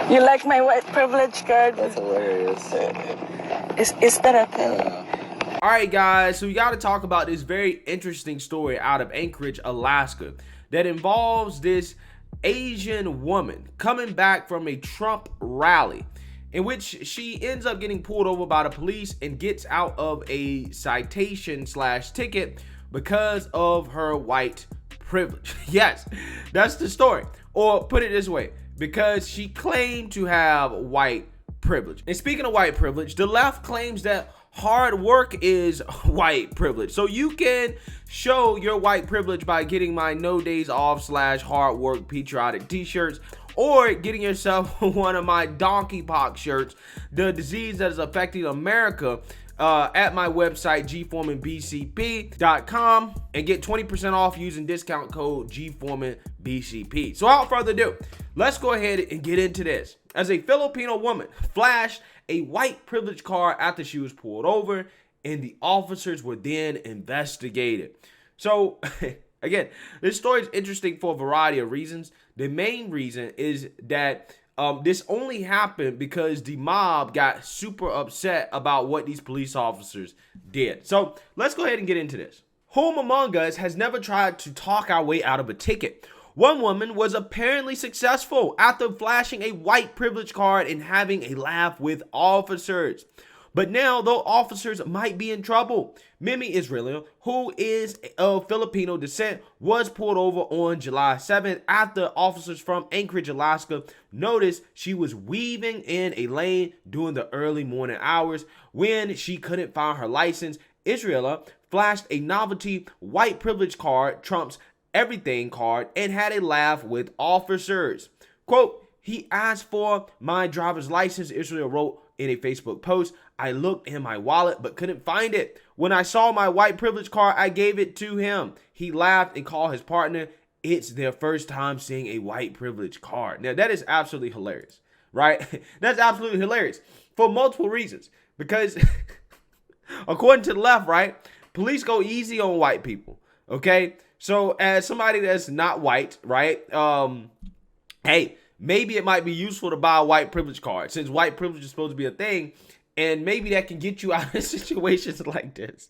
You like my white privilege card? That's hilarious. Espérate. All right, guys, so we got to talk about this very interesting story out of Anchorage, Alaska, that involves this Asian woman coming back from a Trump rally in which she ends up getting pulled over by the police and gets out of a citation / ticket because of her white privilege. Yes, that's the story. Or put it this way, because she claimed to have white privilege. And speaking of white privilege, the left claims that hard work is white privilege. So you can show your white privilege by getting my no days off / hard work patriotic t-shirts, or getting yourself one of my donkey pox shirts, the disease that is affecting America, at my website, gforemanbcp.com, and get 20% off using discount code gforemanbcp. So without further ado, let's go ahead and get into this. As a Filipino woman flashed a white privilege card after she was pulled over, and the officers were then investigated. So again, this story is interesting for a variety of reasons. The main reason is that this only happened because the mob got super upset about what these police officers did. So let's go ahead and get into this. Whom among us has never tried to talk our way out of a ticket? One woman was apparently successful after flashing a white privilege card and having a laugh with officers. But now, though officers might be in trouble, Mimi Israel, who is of Filipino descent, was pulled over on July 7th after officers from Anchorage, Alaska, noticed she was weaving in a lane during the early morning hours. When she couldn't find her license, Israel flashed a novelty white privilege card, Trump's everything card, and had a laugh with officers. Quote, "He asked for my driver's license," Israel wrote in a Facebook post. "I looked in my wallet but couldn't find it. When I saw my white privilege card, I gave it to him. He laughed and called his partner. It's their first time seeing a white privilege card." Now, that is absolutely hilarious, right? That's absolutely hilarious for multiple reasons. Because according to the left, right, police go easy on white people, okay? So as somebody that's not white, right, hey, maybe it might be useful to buy a white privilege card since white privilege is supposed to be a thing, and maybe that can get you out of situations like this.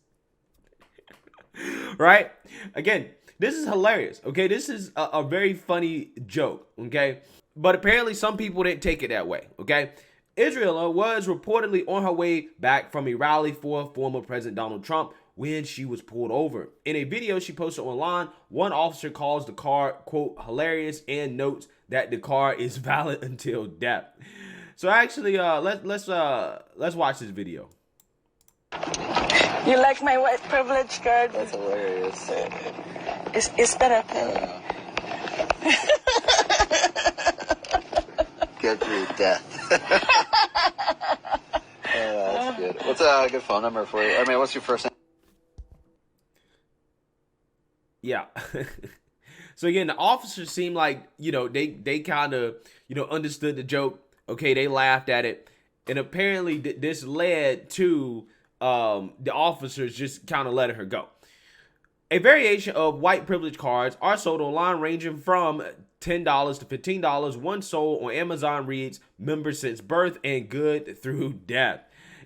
Right? Again, this is hilarious, okay? This is a very funny joke, okay? But apparently some people didn't take it that way, okay? Israel was reportedly on her way back from a rally for former President Donald Trump when she was pulled over. In a video she posted online, one officer calls the car, quote, hilarious, and notes that the car is valid until death. So actually, let's watch this video. You like my white privilege card? That's hilarious. Espérate. Get through death. That's good. What's a good phone number for you? I mean, what's your first name? Yeah. So again, the officers seem like, they kind of, understood the joke. Okay, they laughed at it. And apparently this led to the officers just kind of letting her go. A variation of white privilege cards are sold online ranging from $10 to $15. One sold on Amazon reads, "Member since birth and good through death."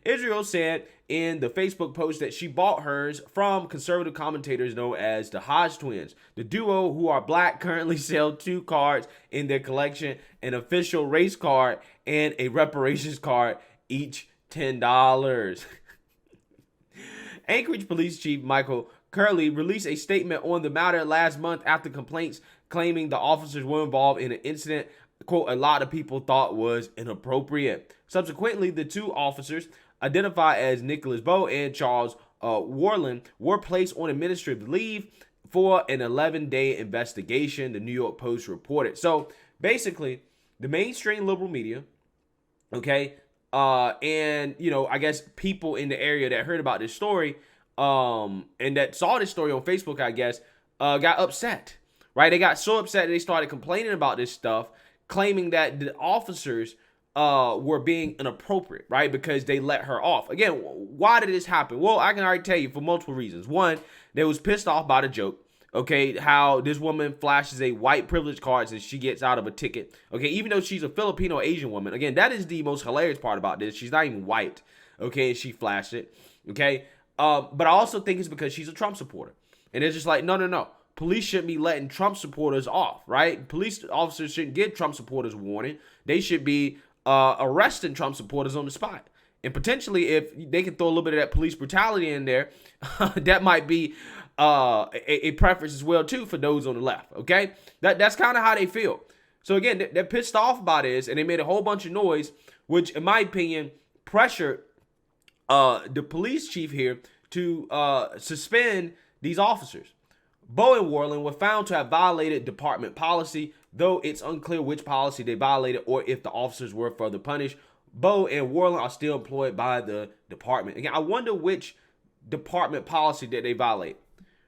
Israel said in the Facebook post that she bought hers from conservative commentators known as the Hodge twins. The duo, who are black, currently sell 2 cards in their collection, an official race card and a reparations card, each $10. Anchorage Police Chief Michael Curley released a statement on the matter last month after complaints claiming the officers were involved in an incident, quote, a lot of people thought was inappropriate. Subsequently, the 2 officers, identified as Nicholas Bowe and Charles Warland, were placed on administrative leave for an 11-day investigation, the New York Post reported. So basically, the mainstream liberal media, okay, and, I guess people in the area that heard about this story and that saw this story on Facebook, I guess, got upset, right? They got so upset that they started complaining about this stuff, claiming that the officers were being inappropriate, right? Because they let her off. Again, why did this happen? Well, I can already tell you for multiple reasons. One, they was pissed off by the joke. Okay, how this woman flashes a white privilege card as she gets out of a ticket. Okay, even though she's a Filipino Asian woman. Again, that is the most hilarious part about this. She's not even white. Okay, and she flashed it. Okay, but I also think it's because she's a Trump supporter. And it's just like, no. Police shouldn't be letting Trump supporters off, right? Police officers shouldn't give Trump supporters warning. They should be arresting Trump supporters on the spot. And potentially, if they can throw a little bit of that police brutality in there, that might be a preference as well too for those on the left. Okay, that's kind of how they feel. So again, they're pissed off about this, and they made a whole bunch of noise, which, in my opinion, pressured the police chief here to suspend these officers. Bo and Worland were found to have violated department policy, though it's unclear which policy they violated or if the officers were further punished. Bo and Worland are still employed by the department. Again, I wonder which department policy did they violate,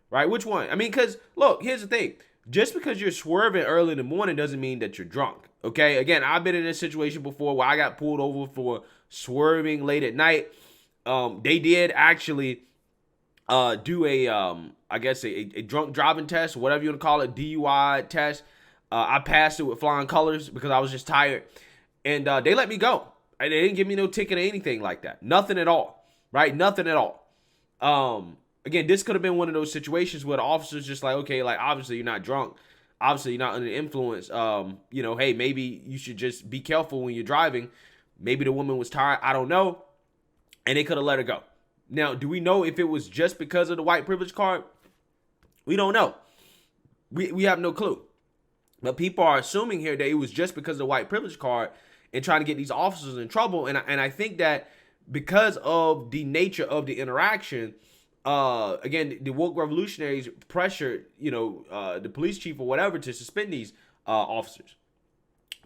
right? Which one? I mean, because look, here's the thing. Just because you're swerving early in the morning doesn't mean that you're drunk, okay? Again, I've been in this situation before where I got pulled over for swerving late at night. They did actually do a, I guess a drunk driving test, whatever you want to call it, DUI test. I passed it with flying colors because I was just tired. And they let me go. They didn't give me no ticket or anything like that. Nothing at all, right? Nothing at all. Again, this could have been one of those situations where the officer's just like, okay, like, obviously you're not drunk. Obviously you're not under the influence. Hey, maybe you should just be careful when you're driving. Maybe the woman was tired. I don't know. And they could have let her go. Now, do we know if it was just because of the white privilege card? We don't know. We have no clue. But people are assuming here that it was just because of the white privilege card and trying to get these officers in trouble. And I think that because of the nature of the interaction, again, the woke revolutionaries pressured, the police chief or whatever to suspend these officers.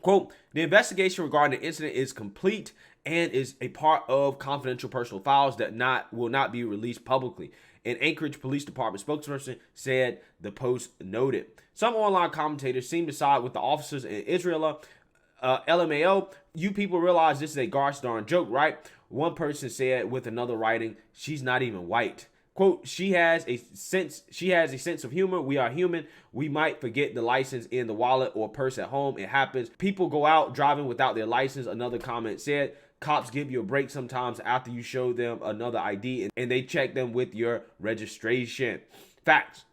Quote, the investigation regarding the incident is complete and is a part of confidential personal files that will not be released publicly. An Anchorage Police Department spokesperson said, the Post noted. Some online commentators seem to side with the officers in Israel. LMAO, you people realize this is a gosh darn joke, right? One person said with another writing, she's not even white. Quote, she has a sense of humor. We are human. We might forget the license in the wallet or purse at home. It happens. People go out driving without their license. Another comment said, cops give you a break sometimes after you show them another ID and they check them with your registration. Facts.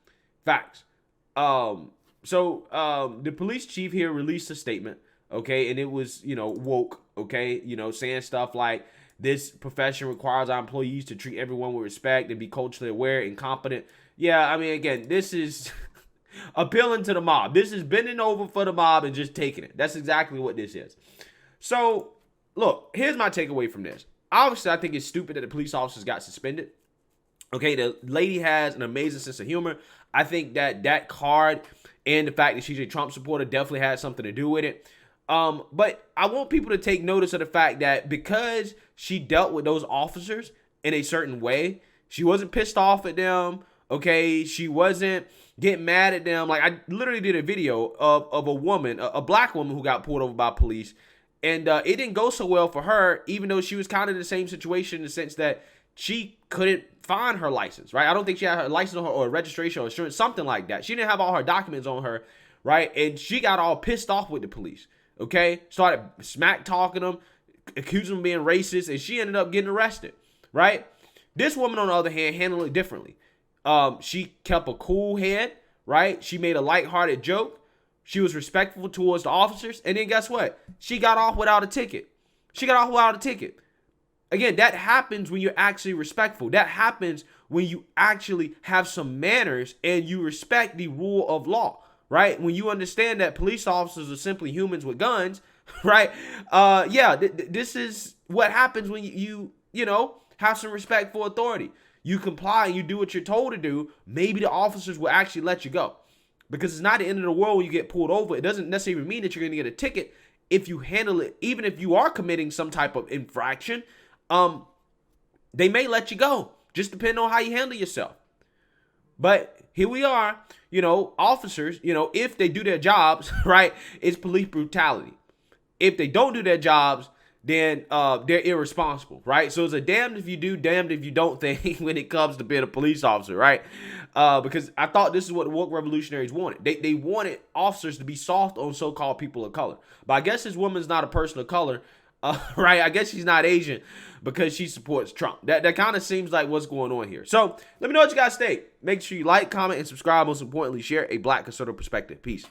So the police chief here released a statement, okay, and it was, woke, okay, saying stuff like, this profession requires our employees to treat everyone with respect and be culturally aware and competent. Yeah, I mean, again, this is appealing to the mob. This is bending over for the mob and just taking it. That's exactly what this is. So, look, here's my takeaway from this. Obviously, I think it's stupid that the police officers got suspended. Okay, the lady has an amazing sense of humor. I think that card and the fact that she's a Trump supporter definitely had something to do with it. But I want people to take notice of the fact that because she dealt with those officers in a certain way, she wasn't pissed off at them. Okay, she wasn't getting mad at them. Like, I literally did a video of a woman, a black woman who got pulled over by police, and it didn't go so well for her, even though she was kind of in the same situation in the sense that she couldn't find her license, right? I don't think she had her license on her or registration or insurance, something like that. She didn't have all her documents on her, right? And she got all pissed off with the police. Okay, started smack talking them, accusing them of being racist, and she ended up getting arrested, right? This woman, on the other hand, handled it differently. She kept a cool head, right? She made a lighthearted joke. She was respectful towards the officers, and then guess what? She got off without a ticket. Again, that happens when you're actually respectful. That happens when you actually have some manners and you respect the rule of law. Right? When you understand that police officers are simply humans with guns, right? This is what happens when you have some respect for authority. You comply and you do what you're told to do. Maybe the officers will actually let you go. Because it's not the end of the world when you get pulled over. It doesn't necessarily mean that you're going to get a ticket if you handle it. Even if you are committing some type of infraction, they may let you go. Just depending on how you handle yourself. But here we are, officers, if they do their jobs, right, it's police brutality. If they don't do their jobs, then they're irresponsible, right? So it's a damned if you do, damned if you don't thing when it comes to being a police officer, right? Because I thought this is what the woke revolutionaries wanted. They wanted officers to be soft on so-called people of color. But I guess this woman's not a person of color, right? I guess she's not Asian because she supports Trump. That kind of seems like what's going on here. So let me know what you guys think. Make sure you like, comment, and subscribe. Most importantly, share a black conservative perspective. Peace.